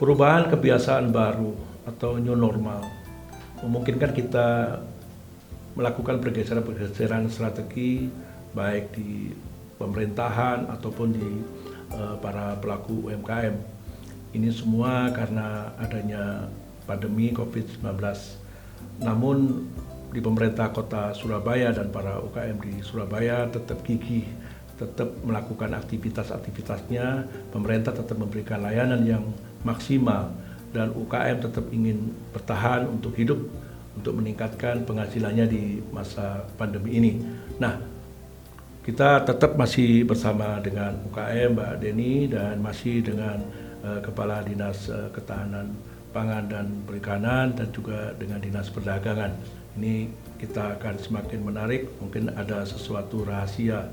Perubahan kebiasaan baru atau new normal memungkinkan kita melakukan pergeseran-pergeseran strategi baik di pemerintahan ataupun di para pelaku UMKM. Ini semua karena adanya pandemi COVID-19. Namun di pemerintah kota Surabaya dan para UKM di Surabaya tetap gigih, tetap melakukan aktivitas-aktivitasnya. Pemerintah tetap memberikan layanan yang maksimal dan UKM tetap ingin bertahan untuk hidup, untuk meningkatkan penghasilannya di masa pandemi ini. Nah, kita tetap masih bersama dengan UKM Mbak Deni dan masih dengan Kepala Dinas Ketahanan Pangan dan Perikanan dan juga dengan Dinas Perdagangan. Ini kita akan semakin menarik, mungkin ada sesuatu rahasia,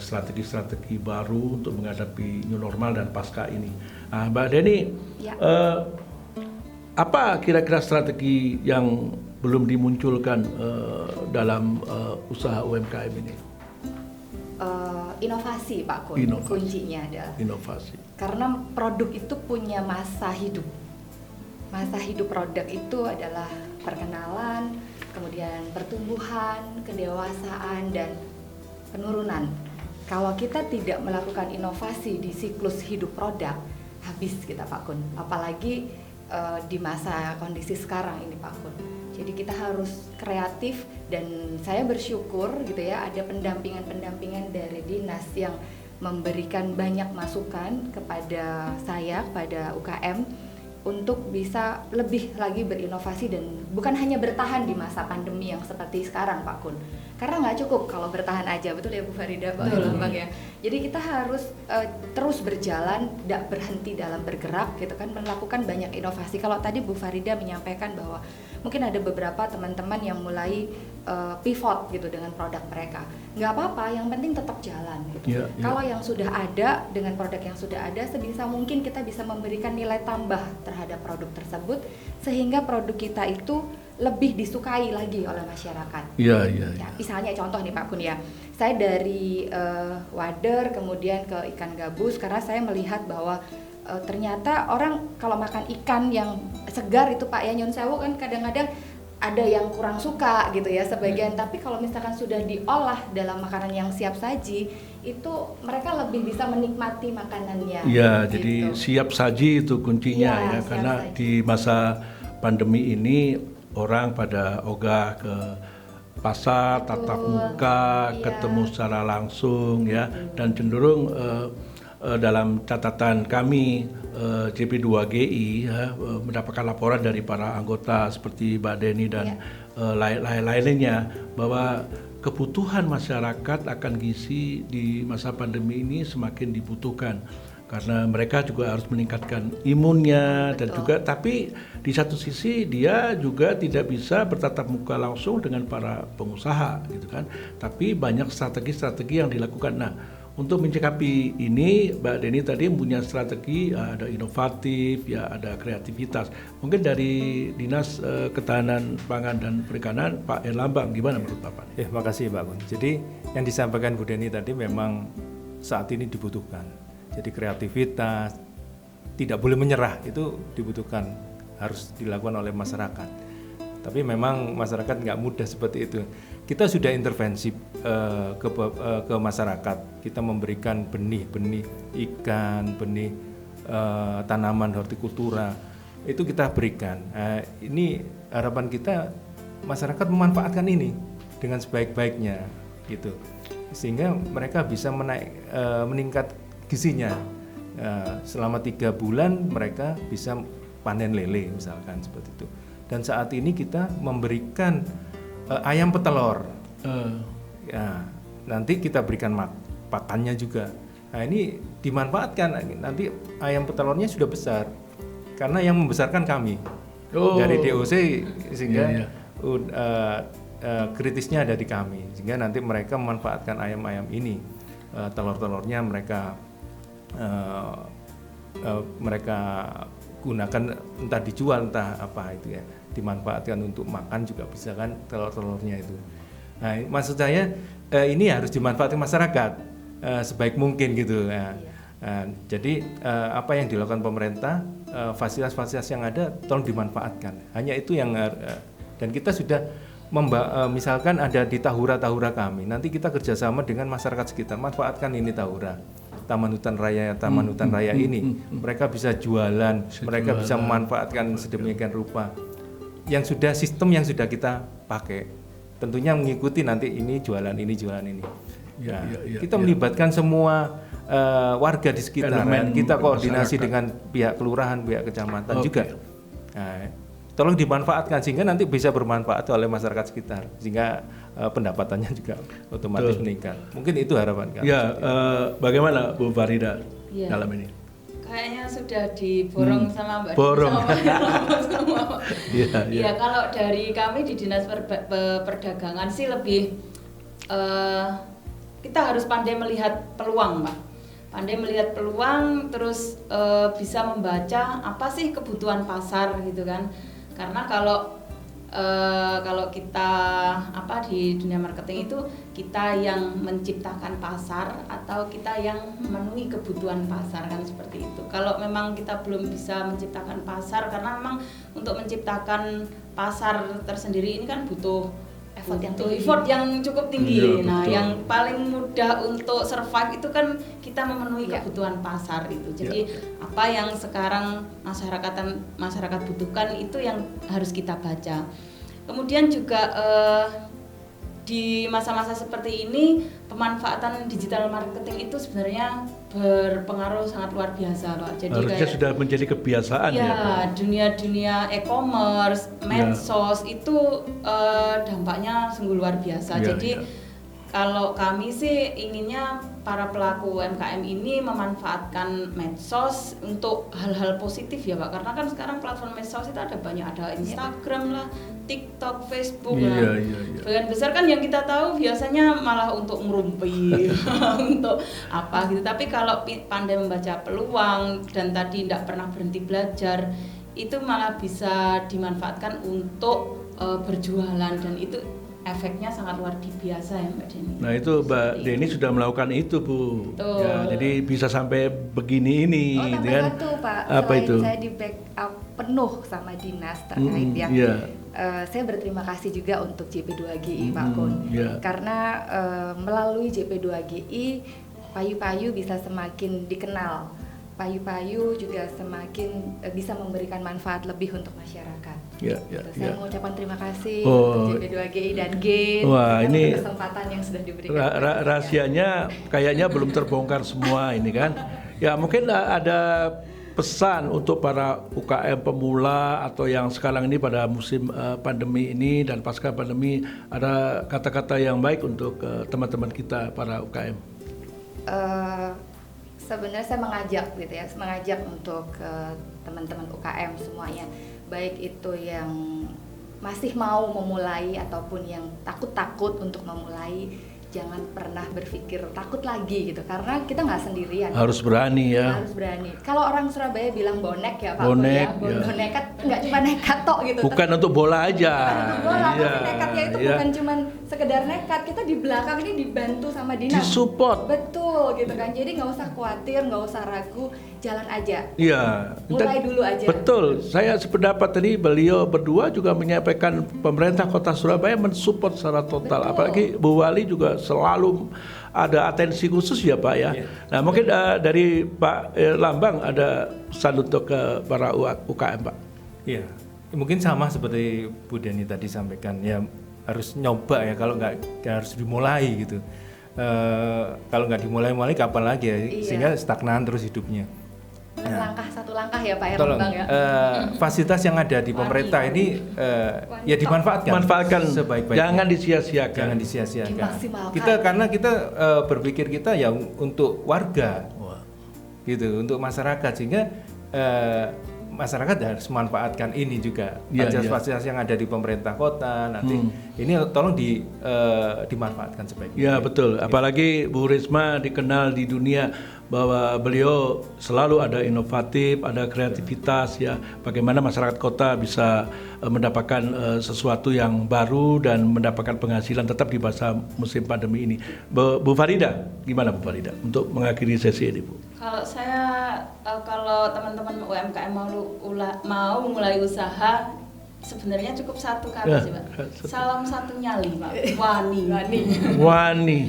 strategi-strategi baru untuk menghadapi new normal dan pasca ini. Mbak Deni, ya. Apa kira-kira strategi yang belum dimunculkan dalam usaha UMKM ini? Inovasi Pak Kun, kuncinya adalah inovasi. Karena produk itu punya masa hidup. Masa hidup produk itu adalah perkenalan, kemudian pertumbuhan, kedewasaan, dan penurunan. Kalau kita tidak melakukan inovasi di siklus hidup produk, habis kita Pak Kun. Apalagi di masa kondisi sekarang ini Pak Kun. Jadi kita harus kreatif dan saya bersyukur gitu ya ada pendampingan dari dinas yang memberikan banyak masukan kepada saya, kepada UKM untuk bisa lebih lagi berinovasi dan bukan hanya bertahan di masa pandemi yang seperti sekarang Pak Kun. Karena nggak cukup kalau bertahan aja, betul ya Bu Farida, Pak Bang ya. Jadi kita harus terus berjalan, tidak berhenti dalam bergerak gitu kan, melakukan banyak inovasi. Kalau tadi Bu Farida menyampaikan bahwa mungkin ada beberapa teman-teman yang mulai pivot gitu dengan produk mereka. Nggak apa-apa, yang penting tetap jalan gitu. Kalau yang sudah ada, dengan produk yang sudah ada, sebisa mungkin kita bisa memberikan nilai tambah terhadap produk tersebut sehingga produk kita itu lebih disukai lagi oleh masyarakat. Ya, misalnya contoh nih Pak Kun ya, saya dari wader kemudian ke ikan gabus karena saya melihat bahwa ternyata orang kalau makan ikan yang segar itu Pak ya, nyun sewu kan kadang-kadang ada yang kurang suka gitu ya sebagian, tapi kalau misalkan sudah diolah dalam makanan yang siap saji itu mereka lebih bisa menikmati makanannya. Iya, gitu. Jadi siap saji itu kuncinya ya karena saji. Di masa pandemi ini orang pada ogah ke pasar, tatap muka, ketemu secara langsung ya, dan cenderung dalam catatan kami JP2GI ya, mendapatkan laporan dari para anggota seperti Mbak Deni dan lain-lainnya bahwa kebutuhan masyarakat akan gizi di masa pandemi ini semakin dibutuhkan. Karena mereka juga harus meningkatkan imunnya. Betul. Dan juga tapi di satu sisi dia juga tidak bisa bertatap muka langsung dengan para pengusaha gitu kan. Tapi banyak strategi-strategi yang dilakukan. Nah, untuk mencikapi ini Mbak Deni tadi punya strategi, ada inovatif, ya ada kreativitas. Mungkin dari Dinas Ketahanan Pangan dan Perikanan Pak Erlambang, gimana menurut Bapak? Makasih Pak Kun. Jadi yang disampaikan Bu Deni tadi memang saat ini dibutuhkan. Jadi kreativitas, tidak boleh menyerah, itu dibutuhkan, harus dilakukan oleh masyarakat. Tapi memang masyarakat nggak mudah seperti itu. Kita sudah intervensi ke masyarakat, kita memberikan benih-benih ikan, benih tanaman hortikultura, itu kita berikan. Ini harapan kita masyarakat memanfaatkan ini dengan sebaik-baiknya, gitu, sehingga mereka bisa meningkat gizinya. Selama 3 bulan mereka bisa panen lele misalkan seperti itu. Dan saat ini kita memberikan ayam petelur. Ya, nanti kita berikan pakannya juga. Nah ini dimanfaatkan, nanti ayam petelurnya sudah besar karena yang membesarkan kami dari DOC sehingga kritisnya ada di kami, sehingga nanti mereka memanfaatkan ayam-ayam ini, telur-telurnya mereka gunakan, entah dijual entah apa itu ya, dimanfaatkan untuk makan juga bisa kan telur-telurnya itu. Nah maksud saya ini harus dimanfaatkan masyarakat sebaik mungkin gitu. Nah, jadi apa yang dilakukan pemerintah, fasilitas-fasilitas yang ada tolong dimanfaatkan. Hanya itu yang dan kita sudah misalkan ada di tahura-tahura kami, nanti kita kerjasama dengan masyarakat sekitar, manfaatkan ini tahura, taman hutan raya ini, mereka bisa jualan, mereka bisa memanfaatkan sedemikian rupa. Yang sudah sistem yang sudah kita pakai, tentunya mengikuti nanti ini jualan ini. Nah, kita melibatkan semua warga di sekitaran, kita koordinasi masyarakat dengan pihak kelurahan, pihak kecamatan juga. Nah, tolong dimanfaatkan sehingga nanti bisa bermanfaat oleh masyarakat sekitar, sehingga pendapatannya juga otomatis meningkat. Mungkin itu harapan kami. Ya, bagaimana Bu Farida dalam ini? Kayaknya sudah diborong sama Mbak Borong. semua. Ya, kalau dari kami di Dinas Perdagangan sih lebih kita harus pandai melihat peluang, Pak. Pandai melihat peluang, terus bisa membaca apa sih kebutuhan pasar gitu kan. Karena kalau kita di dunia marketing itu kita yang menciptakan pasar atau kita yang memenuhi kebutuhan pasar kan seperti itu. Kalau memang kita belum bisa menciptakan pasar, karena memang untuk menciptakan pasar tersendiri ini kan butuh effort yang cukup tinggi. Nah, yang paling mudah untuk survive itu kan kita memenuhi kebutuhan pasar itu. Jadi apa yang sekarang masyarakat butuhkan itu yang harus kita baca. Kemudian juga di masa-masa seperti ini pemanfaatan digital marketing itu sebenarnya berpengaruh sangat luar biasa, Pak. Jadi harusnya sudah menjadi kebiasaan ya. Dunia e-commerce, medsos itu dampaknya sungguh luar biasa. Jadi kalau kami sih inginnya para pelaku UMKM ini memanfaatkan medsos untuk hal-hal positif ya, Pak. Karena kan sekarang platform medsos itu ada banyak, ada Instagram lah, TikTok, Facebook lah. Sebagian besar kan yang kita tahu biasanya malah untuk ngerumpi, untuk apa gitu. Tapi kalau pandai membaca peluang dan tadi tidak pernah berhenti belajar, itu malah bisa dimanfaatkan untuk berjualan, dan itu efeknya sangat luar biasa ya Mbak Deni. Nah itu Mbak Deni sudah melakukan itu Bu. Ya, jadi bisa sampai begini ini. Tambah satu Pak, apa selain itu? saya di backup penuh sama dinas terkait saya berterima kasih juga untuk JP2GI Pak Kun. Karena melalui JP2GI Payu-Payu bisa semakin dikenal. Payu-Payu juga semakin bisa memberikan manfaat lebih untuk masyarakat. Saya mengucapkan terima kasih untuk JP2GI dan GEN untuk kesempatan yang sudah diberikan. Rahasianya kayaknya belum terbongkar semua ini kan. Ya mungkin ada pesan untuk para UKM pemula atau yang sekarang ini pada musim pandemi ini dan pasca pandemi, ada kata-kata yang baik untuk teman-teman kita para UKM. Sebenarnya saya mengajak untuk teman-teman UKM semuanya, baik itu yang masih mau memulai ataupun yang takut-takut untuk memulai, jangan pernah berpikir takut lagi gitu, karena kita nggak sendirian. Harus berani ya. Harus berani. Kalau orang Surabaya bilang bonek ya Pak, nekat, nggak cuma nekat tok gitu. Bukan untuk bola aja. Bukan untuk bola, tapi nekatnya itu bukan cuma sekedar nekat, kita di belakang ini dibantu sama dinas. Disupport. Betul gitu kan. Jadi nggak usah khawatir, nggak usah ragu, jalan aja. Iya. Mulai dulu aja. Betul. Saya sependapat tadi, beliau berdua juga menyampaikan pemerintah Kota Surabaya mensupport secara total. Betul. Apalagi Bu Wali juga selalu ada atensi khusus ya Pak ya. Nah mungkin dari Pak Lambang ada pesan untuk para UKM Pak. Iya, mungkin sama seperti Bu Deni tadi sampaikan, ya harus nyoba ya, kalau nggak harus dimulai gitu. Kalau nggak dimulai kapan lagi ya, sehingga stagnan terus hidupnya. Satu langkah ya Pak Lambang ya. Fasilitas yang ada di pemerintah ini ya dimanfaatkan sebaik-baiknya. Jangan disia-siakan. Karena kita berpikir kita ya untuk warga, gitu, untuk masyarakat, sehingga masyarakat harus memanfaatkan ini juga, fasilitas yang ada di pemerintah kota. Nanti ini tolong dimanfaatkan sebaiknya. Ya betul. Apalagi Bu Risma dikenal di dunia bahwa beliau selalu ada inovatif, ada kreativitas ya. Bagaimana masyarakat kota bisa mendapatkan sesuatu yang baru dan mendapatkan penghasilan tetap di masa musim pandemi ini. Bu Farida, gimana Bu Farida untuk mengakhiri sesi ini Bu? Kalau saya kalau teman-teman UMKM mau mulai usaha, sebenarnya cukup satu kata Ya, sih, Pak. satu. Salam satu nyali, Pak. Wani. Wani. Wani.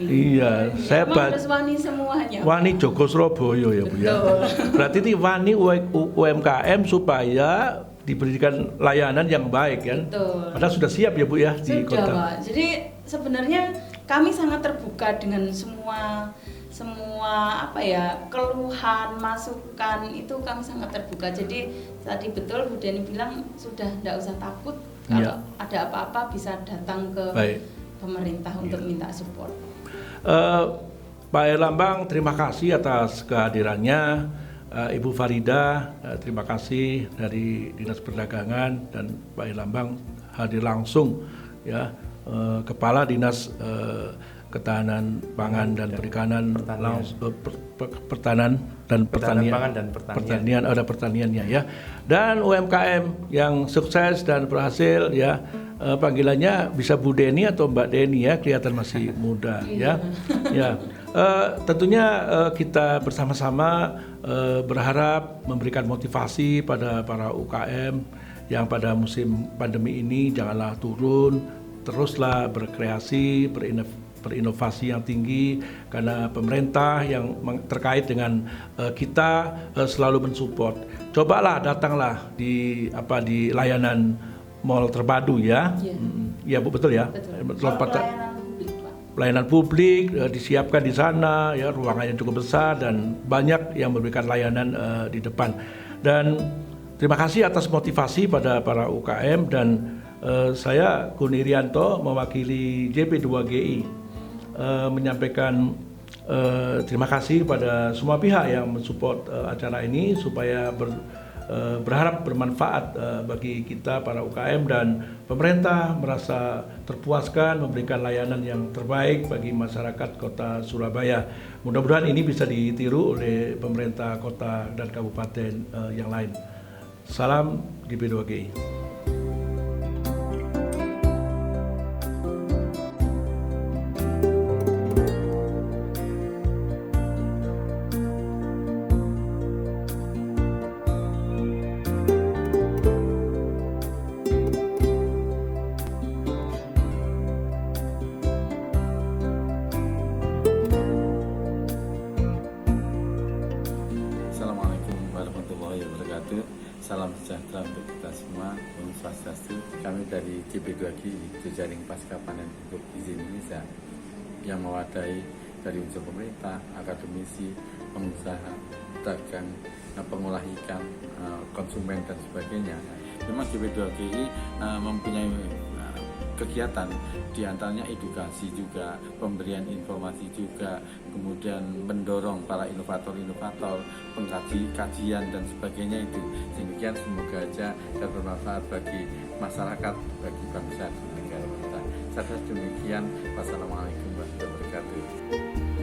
Iya, saya Emang harus wani semuanya. Wani Joko Surabaya ya Bu ya. Betul. Berarti ini Wani UMKM supaya diberikan layanan yang baik kan. Betul. Padahal sudah siap ya Bu ya di Sudah, kota. Pak. Jadi sebenarnya kami sangat terbuka dengan semua apa ya, keluhan, masukan itu kami sangat terbuka. Jadi tadi betul Bu Deni bilang sudah tidak usah takut kalau ada apa-apa bisa datang ke Baik. pemerintah untuk minta support. Pak Erlambang, terima kasih atas kehadirannya. Ibu Farida, terima kasih dari Dinas Perdagangan, dan Pak Erlambang hadir langsung ya, Kepala Dinas Ketahanan Pangan dan Perikanan, Pertanian dan Pertanian, ada pertaniannya ya, dan UMKM yang sukses dan berhasil ya. Panggilannya bisa Bu Deni atau Mbak Deni ya, kelihatan masih muda ya. Ya, tentunya kita bersama-sama berharap memberikan motivasi pada para UKM yang pada musim pandemi ini janganlah turun, teruslah berkreasi, berinovasi yang tinggi, karena pemerintah yang terkait dengan kita selalu mensupport. Cobalah datanglah di layanan Mall Terpadu ya. Ya Bu, betul ya. Betul. Pelayanan publik, Pak. Pelayanan publik disiapkan di sana ya, ruangannya cukup besar dan banyak yang memberikan layanan di depan. Dan terima kasih atas motivasi pada para UKM, dan saya Kun Irianto mewakili JP2GI menyampaikan terima kasih pada semua pihak yang mensupport acara ini supaya berharap bermanfaat bagi kita para UKM, dan pemerintah merasa terpuaskan memberikan layanan yang terbaik bagi masyarakat Kota Surabaya. Mudah-mudahan ini bisa ditiru oleh pemerintah kota dan kabupaten yang lain. Salam JP2GI. Assalamualaikum warahmatullahi wabarakatuh. Salam sejahtera untuk kita semua. Om Swastiastu. Kami dari JP2GI, Jejaring Pasca Panen Pupuk Izin Indonesia, yang mewadahi dari unsur pemerintah, akademisi, pengusaha, dagang, pengolah ikan, konsumen dan sebagainya. Memang JP2GI mempunyai kegiatan, diantaranya edukasi juga, pemberian informasi juga, kemudian mendorong para inovator-inovator, kajian dan sebagainya itu. Demikian, semoga aja dan bermanfaat bagi masyarakat, bagi bangsa dan negara kita. Saya demikian. Wassalamualaikum warahmatullahi wabarakatuh.